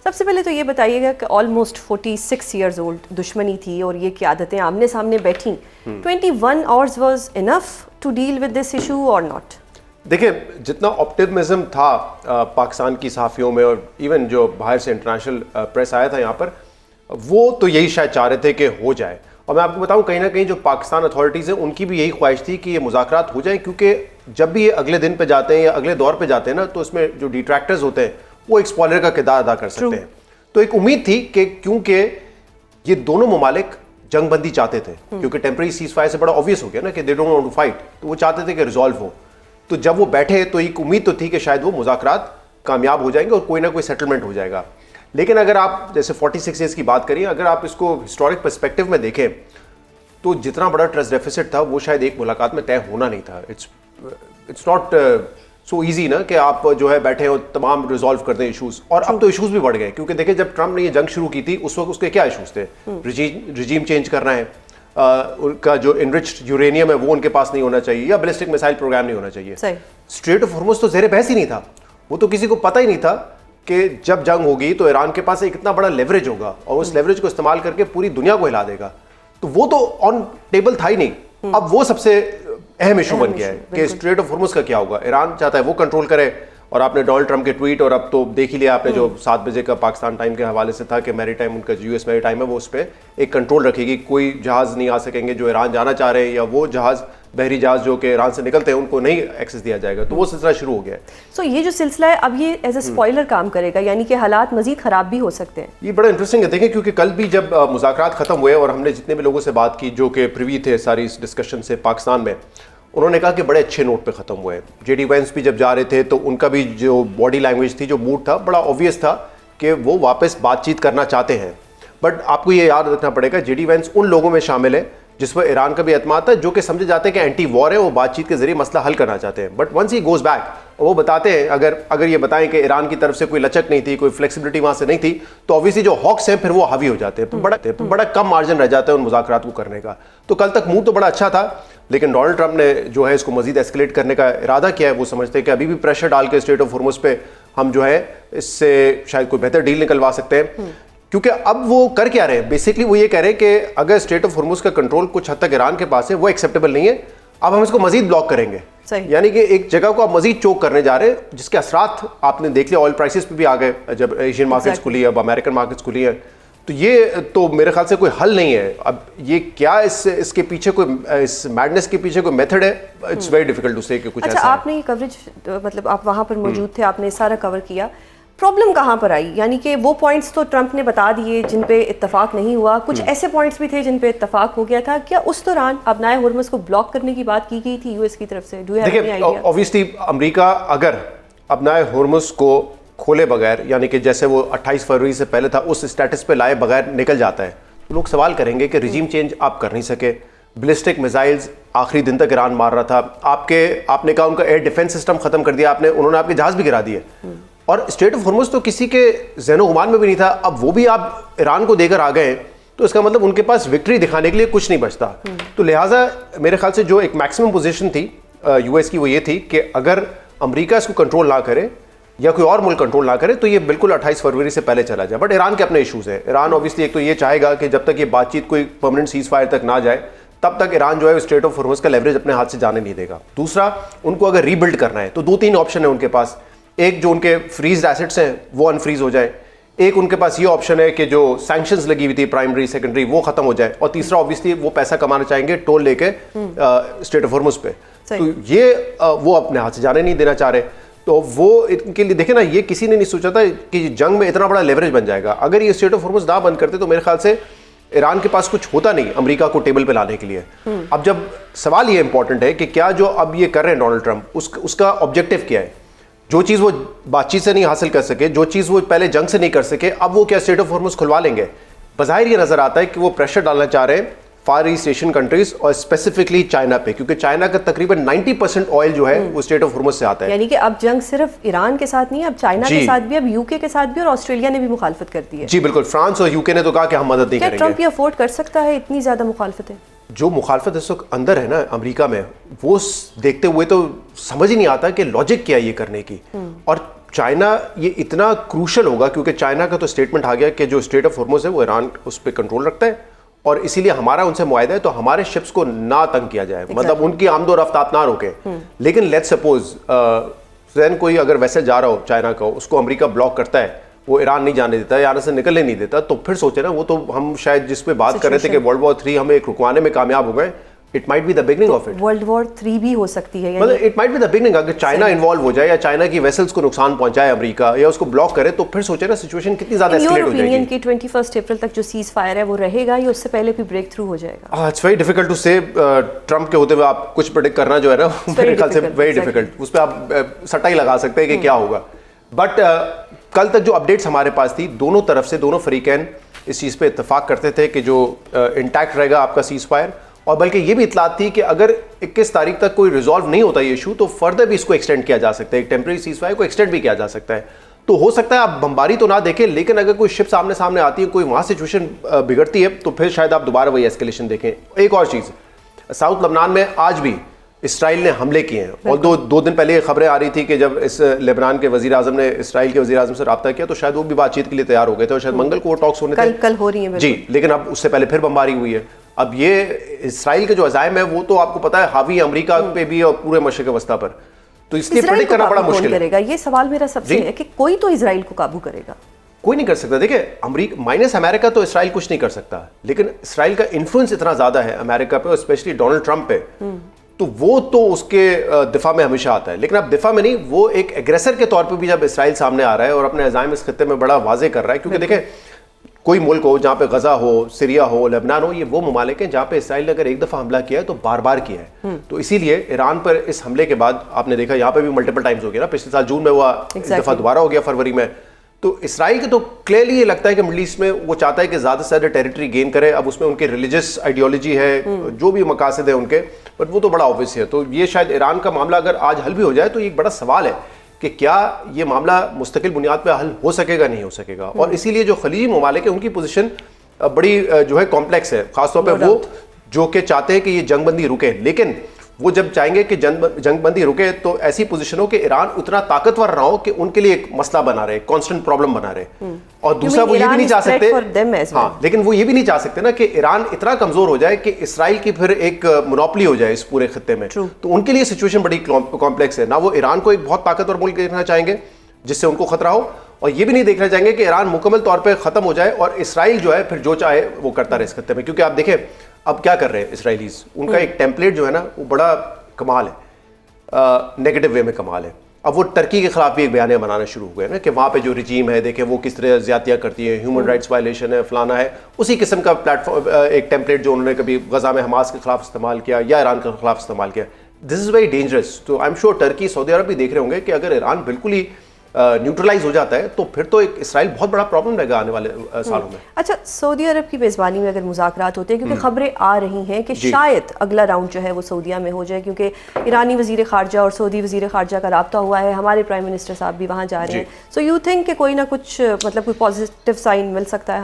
सबसे पहले तो ये बताइएगा कि ऑलमोस्ट 46 ईयर्स ओल्ड दुश्मनी थी और ये क़यादतें आमने सामने बैठी, 21 hours was enough to deal with this issue और नॉट? देखिए, जितना ऑप्टिमिज्म था पाकिस्तान की सहाफ़ियों में और इवन जो बाहर से इंटरनेशनल प्रेस आया था यहाँ पर, वो तो यही शायद चाह रहे थे कि हो जाए। और मैं आपको बताऊं, कहीं ना कहीं जो पाकिस्तान अथॉरिटीज़ हैं उनकी भी यही ख्वाहिश थी कि ये मुज़ाकरात हो जाए, क्योंकि जब भी ये अगले दिन पे जाते हैं या अगले दौर पे जाते हैं ना, तो इसमें जो डिट्रैक्टर्स होते हैं वो एक स्पॉइलर का किरदार अदा कर सकते हैं। तो एक उम्मीद थी कि क्योंकि ये दोनों ममालिक जंगबंदी चाहते थे, क्योंकि टेम्परेरी सीज फायर से बड़ा ऑब्वियस हो गया ना कि they don't want to fight, तो वो चाहते थे कि रिजॉल्व हो। तो जब वो बैठे तो एक उम्मीद तो थी कि शायद वो मुज़ाकरात कामयाब हो जाएंगे और कोई ना कोई सेटलमेंट हो जाएगा। लेकिन अगर आप जैसे 46 ईयर्स की बात करिए, अगर आप इसको हिस्टोरिक पर्सपेक्टिव में देखें तो जितना बड़ा ट्रस्ट डेफिसिट था वो शायद एक मुलाकात में तय होना नहीं था। इट्स नॉट सो ईजी ना कि आप जो है बैठे और तमाम रिजॉल्व कर दें इशूज़। और अब तो इशूज़ भी बढ़ गए, क्योंकि देखिए जब ट्रंप ने ये जंग शुरू की थी उस वक्त उसके क्या इशूज़ थे? रिजीम चेंज करना है, उनका जो इनरिच्ड यूरेनियम है वो उनके पास नहीं होना चाहिए, या बैलिस्टिक मिसाइल प्रोग्राम नहीं होना चाहिए। स्ट्रेट ऑफ हॉर्मुज़ तो ज़ेरे बहस ही नहीं था, वो तो किसी को पता ही नहीं था कि जब जंग होगी तो ईरान के पास एक इतना बड़ा लेवरेज होगा और उस लेवरेज को इस्तेमाल करके पूरी दुनिया को हिला देगा। तो वो तो ऑन टेबल था ही नहीं। अब वो सबसे अहम इशू बन गया है कि स्ट्रेट ऑफ हॉर्मुज़ का क्या होगा। ईरान चाहता है वो कंट्रोल करे, और आपने डोनाल्ड ट्रंप के ट्वीट, और अब तो देख ही लिया आपने जो 7 बजे का पाकिस्तान टाइम के हवाले से था कि मैरी टाइम उनका यूएस मैरी टाइम है वो उस पर एक कंट्रोल रखेगी, कोई जहाज़ नहीं आ सकेंगे जो ईरान जाना चाह रहे हैं, या वो जहाज़ बहरी जहाज़ जो कि ईरान से निकलते हैं उनको नहीं एक्सेस दिया जाएगा। तो वो सिलसिला शुरू हो गया है। सो ये जो सिलसिला है अब ये एज ए स्पॉइलर काम करेगा, यानी कि हालात मजीद ख़राब भी हो सकते हैं। ये बड़ा इंटरेस्टिंग है, देखें, क्योंकि कल भी जब मुज़ाकरात ख़त्म हुए और हमने जितने भी लोगों से बात की जो कि प्रिवी थे सारी इस डिस्कशन से पाकिस्तान में, उन्होंने कहा कि बड़े अच्छे नोट पे ख़त्म हुए। जेडी वेंस भी जब जा रहे थे तो उनका भी जो बॉडी लैंग्वेज थी, जो मूड था, बड़ा ऑब्वियस था कि वो वापस बातचीत करना चाहते हैं। बट आपको ये याद रखना पड़ेगा, जेडी वेंस उन लोगों में शामिल है जिस पर ईरान का भी एतमाद था, जो कि समझे जाते हैं कि एंटी वॉर है, वो बातचीत के जरिए मसला हल करना चाहते हैं। But once he goes back, वो बताते हैं, अगर ये बताएं कि ईरान की तरफ से कोई लचक नहीं थी, कोई फ्लेक्सिबिलिटी वहाँ से नहीं थी, तो ऑब्वियसली जो हॉक्स हैं फिर वो हावी हो जाते हैं, बड़ा कम मार्जिन रह जाता है उन मुज़ाकरात को करने का। तो कल तक मूड तो बड़ा अच्छा था, लेकिन डोनाल्ड ट्रंप ने जो है इसको मजीद एस्केलेट करने का इरादा किया है। वो समझते हैं कि अभी भी प्रेशर डाल के स्ट्रेट ऑफ हॉर्मुज़ पे हम जो है इससे शायद कोई बेहतर डील निकलवा सकते हैं। क्योंकि अब वो कर क्या रहे हैं, बेसिकली वो ये कह रहे हैं कि अगर स्ट्रेट ऑफ हॉर्मुज़ का कंट्रोल कुछ हद तक ईरान के पास है, वो एक्सेप्टेबल नहीं है, अब हम इसको मजीद ब्लॉक करेंगे। यानी कि एक जगह को आप मजीद चोक करने जा रहे हैं, जिसके असरात आपने देख लिया, ऑयल प्राइसेस पे भी आ गए जब एशियन मार्केट्स खुली, अब अमेरिकन मार्केट्स खुली हैं। तो ये तो मेरे ख्याल से कोई हल नहीं है। अब ये क्या इसके पीछे कोई, इस मैडनेस के पीछे कोई मेथड है? इट्स वेरी डिफिकल्ट टू से कि कुछ ऐसा। आपने ये कवरेज, मतलब आप वहाँ पर मौजूद थे, आपने सारा कवर किया, प्रॉब्लम कहाँ पर आई? यानी कि वो पॉइंट्स तो ट्रंप ने बता दिए जिन पे इत्तेफाक नहीं हुआ, कुछ ऐसे पॉइंट्स भी थे जिन पे इत्तेफाक हो गया था। क्या उस दौरान अबनाए हॉर्मुज़ को ब्लॉक करने की बात की गई थी यूएस की तरफ से? देखिए, ऑब्वियसली अमेरिका अगर अबनाए हॉर्मुज़ को खोले बगैर, यानी कि जैसे वो 28 फरवरी से पहले था उस स्टेटस पे लाए बगैर निकल जाता है, तो लोग सवाल करेंगे कि रिजीम चेंज आप कर नहीं सके, बैलिस्टिक मिसाइल्स आखिरी दिन तक ईरान मार रहा था, आपने कहा उनका एयर डिफेंस सिस्टम खत्म कर दिया, उन्होंने आपके जहाज भी गिरा दिए, और स्ट्रेट ऑफ हॉर्मुज़ तो किसी के ज़हनो गुमान में भी नहीं था। अब वो भी आप ईरान को देकर आ गए, तो इसका मतलब उनके पास विक्ट्री दिखाने के लिए कुछ नहीं बचता। तो लिहाजा मेरे ख्याल से जो एक मैक्सिमम पोजीशन थी यूएस की, वो ये थी कि अगर अमेरिका इसको कंट्रोल ना करे या कोई और मुल्क कंट्रोल ना करे तो ये बिल्कुल 28 फरवरी से पहले चला जाए। बट ईरान के अपने इशूज़ हैं। ईरान ऑब्वियसली एक तो ये चाहेगा कि जब तक ये बातचीत कोई परमानेंट सीज फायर तक ना जाए, तब तक ईरान जो है स्ट्रेट ऑफ हॉर्मुज़ का लेवरेज अपने हाथ से जाने नहीं देगा। दूसरा, उनको अगर रीबिल्ड करना है तो 2-3 ऑप्शन है उनके पास। एक, जो उनके फ्रीज एसेट्स हैं वो अनफ्रीज हो जाए। एक, उनके पास ये ऑप्शन है कि जो सैंक्शंस लगी हुई थी प्राइमरी सेकेंडरी वो खत्म हो जाए। और तीसरा, ऑब्वियसली वो पैसा कमाना चाहेंगे टोल लेके स्ट्रेट ऑफ हॉर्मुज़ पे, तो ये वो अपने हाथ से जाने नहीं देना चाह रहे। तो वो इनके लिए देखे ना, ये किसी ने नहीं सोचा था कि जंग में इतना बड़ा लेवरेज बन जाएगा। अगर ये स्ट्रेट ऑफ हॉर्मुज़ ना बंद करते तो मेरे ख्याल से ईरान के पास कुछ होता नहीं अमेरिका को टेबल पे लाने के लिए। अब जब सवाल ये इंपॉर्टेंट है कि क्या जो अब ये कर रहे हैं डोनाल्ड ट्रंप, उसका ऑब्जेक्टिव क्या है? जो चीज़ वो बातचीत से नहीं हासिल कर सके, जो चीज़ वो पहले जंग से नहीं कर सके, अब वो क्या स्ट्रेट ऑफ हॉर्मुज़ खुलवा लेंगे? बज़ाहिर ये नज़र आता है कि वो प्रेशर डालना चाह रहे हैं फार ईस्ट एशियन कंट्रीज और स्पेसिफिकली चाइना पे, क्योंकि चाइना का तकरीबन 90% ऑयल जो है वो स्ट्रेट ऑफ हॉर्मुज़ से आता है। यानी कि अब जंग सिर्फ ईरान के साथ नहीं, अब चाइना के साथ भी, अब यूके के साथ भी, और ऑस्ट्रेलिया ने भी मुखालफत कर दी है। जी बिल्कुल, फ्रांस और यूके ने तो कहा कि हम मदद नहीं करेंगे। ट्रंप ये अफोर्ड कर सकता है इतनी ज़्यादा मुखालफतें? जो मुखालफत इस वक्त अंदर है ना अमेरिका में, वो देखते हुए तो समझ ही नहीं आता कि लॉजिक क्या है ये करने की। और चाइना ये इतना क्रूशल होगा क्योंकि चाइना का तो स्टेटमेंट आ गया कि जो स्ट्रेट ऑफ हॉर्मुज़ है वो ईरान उस पर कंट्रोल रखता है और इसीलिए हमारा उनसे मुआहदा है तो हमारे शिप्स को ना तंग किया जाए, मतलब उनकी आमदो रफ्तार ना रोके। लेकिन लेट्स सपोज कोई अगर वैसे जा रहा हो चाइना का, उसको अमेरिका ब्लॉक करता है, वो ईरान नहीं जाने देता, यहाँ से निकलने नहीं देता, तो फिर सोचे ना, वो तो हम शायद जिस पे बात कर रहे थे कि वर्ल्ड वॉर 3 हमें एक रुकवाने में कामयाब हो गए, it might be the beginning of it. World war 3 भी हो सकती है, मतलब it might be the beginning. अगर चाइना इन्वॉल्व हो जाए या चाइना की वेसल्स को नुकसान पहुंचाए अमेरिका या उसको ब्लॉक करे, तो फिर सोचे ना सिचुएशन कितनी ज्यादा एस्केलेट हो जाएगी। कि 21 अप्रैल तक जो सीज फायर है वो रहेगा या उससे पहले भी ब्रेक थ्रू हो जाएगा? इट्स वेरी डिफिकल्ट टू से। ट्रम्प के होते हुए आप कुछ प्रेडिक्ट करना जो है ना, मेरे ख्याल से वेरी डिफिकल्ट। उस पर आप सट्टा ही लगा सकते हैं कि क्या होगा। बट कल तक जो अपडेट्स हमारे पास थी, दोनों तरफ से दोनों फरीकैन इस चीज़ पे इत्तेफाक करते थे कि जो इंटैक्ट रहेगा आपका सीज फायर, और बल्कि ये भी इतलात थी कि अगर 21 तारीख तक कोई रिजॉल्व नहीं होता ये इशू, तो फर्दर भी इसको एक्सटेंड किया जा सकता है, एक टेम्परेरी सीज फायर को एक्सटेंड भी किया जा सकता है। तो हो सकता है आप बमबारी तो ना देखें, लेकिन अगर कोई शिप सामने सामने आती है, कोई वहाँ सिचुएशन बिगड़ती है, तो फिर शायद आप दोबारा वही एस्केलेशन देखें। एक और चीज़, साउथ लबनान में आज भी इसराइल ने हमले किए हैं, और दो दिन पहले खबरें आ रही थी कि जब इस लेबनान के वजीर आजम ने इसराइल के वजीर आजम से रब्ता किया तो शायद वो भी बातचीत के लिए तैयार हो गए थे, और शायद मंगल को वो टॉक्स होने थे, कल हो रही है जी। लेकिन अब उससे पहले फिर बमबारी हुई है। अब ये इसराइल के जो अज़ाइम है वो तो आपको पता है हावी अमेरिका पे भी और पूरे मशरिक़ वस्ता पर, तो इसलिए प्रेडिक्ट करना बड़ा मुश्किल है। ये सवाल मेरा सबसे है कि कोई तो इसराइल को काबू करेगा? कोई नहीं कर सकता। देखिए, अमेरिका माइनस अमेरिका तो इसराइल कुछ नहीं कर सकता, लेकिन इसराइल का इन्फ्लुएंस इतना ज्यादा है अमेरिका पे और स्पेशली डोनाल्ड ट्रंप पे, तो वो तो उसके दिफा में हमेशा आता है। लेकिन अब दिफा में नहीं, वो एक एग्रेसर के तौर पे भी जब इसराइल सामने आ रहा है और अपने अज़ाइम इस खत्ते में बड़ा वाजे कर रहा है, क्योंकि देखिए कोई मुल्क हो जहाँ पे गजा हो, सीरिया हो, लेबनान हो, ये वो ममालिक हैं जहाँ पे इसराइल ने अगर एक दफ़ा हमला किया है तो बार बार किया है। तो इसीलिए ईरान पर इस हमले के बाद आपने देखा यहाँ पे भी मल्टीपल टाइम्स हो गया ना, पिछले साल जून में हुआ, एक दफ़ा दोबारा हो गया फरवरी में। तो इसराइल के तो क्लियरली ये लगता है कि मिडल ईस्ट में वो चाहता है कि ज़्यादा से ज़्यादा टेरिटरी गेन करे। अब उसमें उनके रिलीजियस आइडियोलॉजी है, जो भी मकासद है उनके, बट वो तो बड़ा ऑब्वियस है। तो ये शायद ईरान का मामला अगर आज हल भी हो जाए तो ये एक बड़ा सवाल है कि क्या ये मामला मुस्तकिल बुनियाद पर हल हो सकेगा, नहीं हो सकेगा। और इसीलिए जो खलीजी ममालिक है उनकी पोजीशन बड़ी जो है कॉम्प्लेक्स है, खासतौर पर वो जो कि चाहते हैं कि ये जंगबंदी रुके, लेकिन वो जब चाहेंगे कि जंगबंदी रुके तो ऐसी पोजीशन हो कि ईरान उतना ताकतवर ना हो कि उनके लिए एक मसला बना रहे, कांस्टेंट प्रॉब्लम बना रहे। और दूसरा वो ये भी नहीं चाह सकते, हाँ, लेकिन वो ये भी नहीं चाह सकते ना कि ईरान इतना कमजोर हो जाए कि इसराइल की फिर एक मोनोपोली हो जाए इस पूरे खत्ते में। तो उनके लिए सिचुएशन बड़ी कॉम्प्लेक्स है ना। वो ईरान को एक बहुत ताकतवर मुल्क देखना चाहेंगे जिससे उनको खतरा हो, और ये भी नहीं देखना चाहेंगे कि ईरान मुकम्मल तौर पर खत्म हो जाए और इसराइल जो है फिर जो चाहे वो करता रहे इस खत्ते में। क्योंकि आप देखें अब क्या कर रहे हैं इसराइलीज, उनका एक टेम्पलेट जो है ना वो बड़ा कमाल है, नेगेटिव वे में कमाल है। अब वो टर्की के खिलाफ भी एक बयान बनाना शुरू हो गए ना कि वहाँ पे जो रिजीम है, देखें वो किस तरह ज्यादतियाँ करती है, ह्यूमन राइट्स वायलेशन है, फलाना है। उसी किस्म का प्लेटफॉर्म एक टेम्पलेट जो उन्होंने कभी गजा में हमास के खिलाफ इस्तेमाल किया या ईरान के खिलाफ इस्तेमाल किया, दिस इज़ वेरी डेंजरस। तो आई एम श्योर टर्की, सऊदी अरब भी देख रहे होंगे कि अगर ईरान बिल्कुल ही न्यूट्रलाइज हो जाता है तो फिर तो एक इसराइल बहुत बड़ा प्रॉब्लम रहेगा आने वाले सालों में। अच्छा, सऊदी अरब की मेज़बानी में अगर मुज़ाकरात होते हैं, क्योंकि खबरें आ रही हैं कि शायद अगला राउंड जो है वो सऊदीया में हो जाए, क्योंकि ईरानी वज़ीर ख़ारजा और सऊदी वज़ीर ख़ारजा का रब्ता हुआ है, हमारे प्राइम मिनिस्टर साहब भी वहाँ जा रहे हैं। सो यू थिंक कि कोई ना कुछ मतलब कोई पॉजिटिव साइन मिल सकता है?